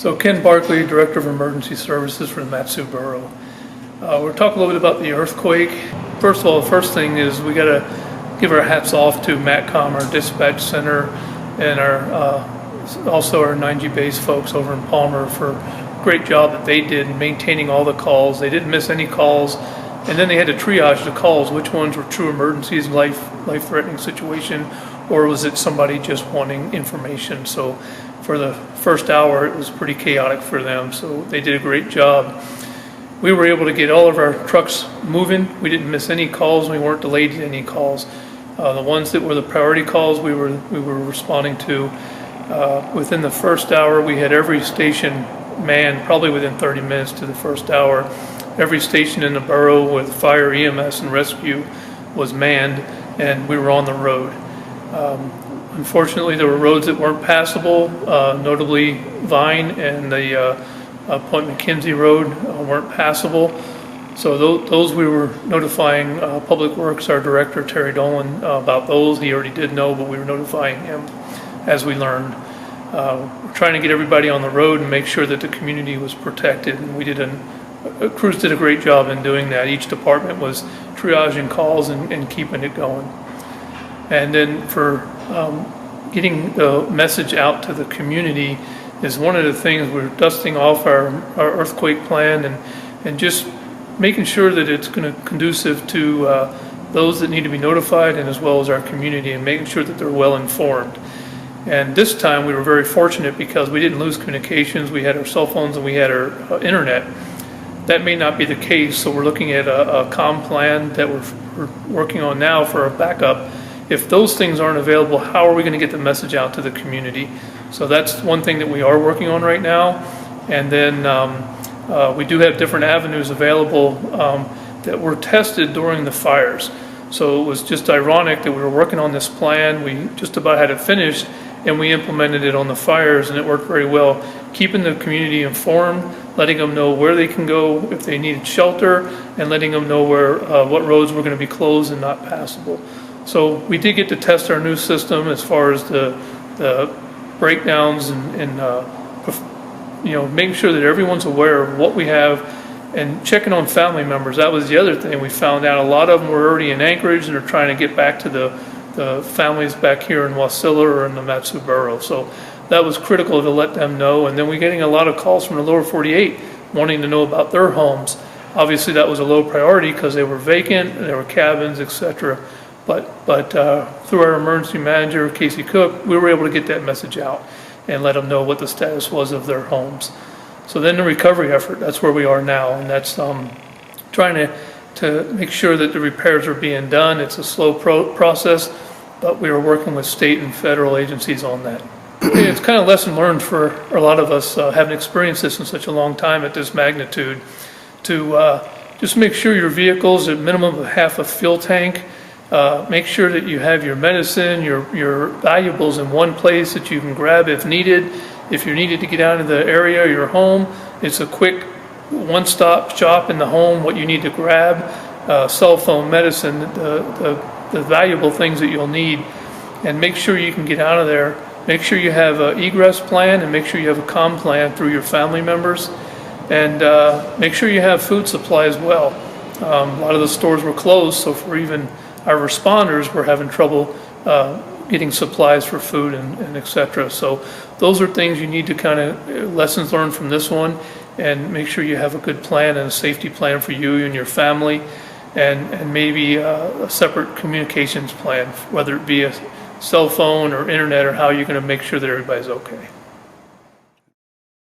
So Ken Barkley, Director of Emergency Services for the Matsu Borough. We're talking a little bit about the earthquake. First of all, the first thing is we got to give our hats off to MATCOM, our dispatch center, and also our 9G base folks over in Palmer for a great job that they did in maintaining all the calls. They didn't miss any calls, and then they had to triage the calls, which ones were true emergencies, life-threatening situation, or was it somebody just wanting information. So for the first hour, it was pretty chaotic for them, so they did a great job. We were able to get all of our trucks moving. We didn't miss any calls. We weren't delayed in any calls. The ones that were the priority calls we were responding to. Within the first hour, we had every station manned, probably within 30 minutes to the first hour. Every station in the borough with fire, EMS, and rescue was manned, and we were on the road. Unfortunately, there were roads that weren't passable, notably Vine and the Point McKenzie Road weren't passable. So those we were notifying Public Works, our director, Terry Dolan, about those. He already did know, but we were notifying him as we learned. We're trying to get everybody on the road and make sure that the community was protected, and crews did a great job in doing that. Each department was triaging calls and keeping it going. And then for getting the message out to the community is one of the things. We're dusting off our earthquake plan and just making sure that it's conducive to those that need to be notified, and as well as our community, and making sure that they're well informed. And this time we were very fortunate because we didn't lose communications. We had our cell phones and we had our internet. That may not be the case, so we're looking at a comm plan that we're working on now for our backup. If those things aren't available, how are we going to get the message out to the community? So that's one thing that we are working on right now. And then we do have different avenues available that were tested during the fires. So it was just ironic that we were working on this plan. We just about had it finished, and we implemented it on the fires, and it worked very well, keeping the community informed, letting them know where they can go if they needed shelter, and letting them know what roads were going to be closed and not passable. So we did get to test our new system as far as the breakdowns and making sure that everyone's aware of what we have and checking on family members. That was the other thing. We found out a lot of them were already in Anchorage and are trying to get back to the families back here in Wasilla or in the Matsu Borough. So that was critical to let them know. And then we're getting a lot of calls from the lower 48 wanting to know about their homes. Obviously that was a low priority because they were vacant, there were cabins, etc. But through our emergency manager, Casey Cook, we were able to get that message out and let them know what the status was of their homes. So then the recovery effort, that's where we are now, and that's trying to make sure that the repairs are being done. It's a slow process, but we are working with state and federal agencies on that. It's kind of lesson learned for a lot of us, having experienced this in such a long time at this magnitude, to just make sure your vehicle's at minimum of half a fuel tank. Make sure that you have your medicine, your valuables in one place that you can grab if needed. If you're needed to get out of the area or your home, it's a quick one-stop shop in the home, what you need to grab, cell phone, medicine, the valuable things that you'll need. And make sure you can get out of there. Make sure you have an egress plan, and make sure you have a comm plan through your family members. And make sure you have food supply as well. A lot of the stores were closed, so for even our responders were having trouble getting supplies for food and etc. So those are things you need to kind of lessons learned from this one, and make sure you have a good plan and a safety plan for you and your family, and maybe a separate communications plan, whether it be a cell phone or internet, or how you're going to make sure that everybody's okay.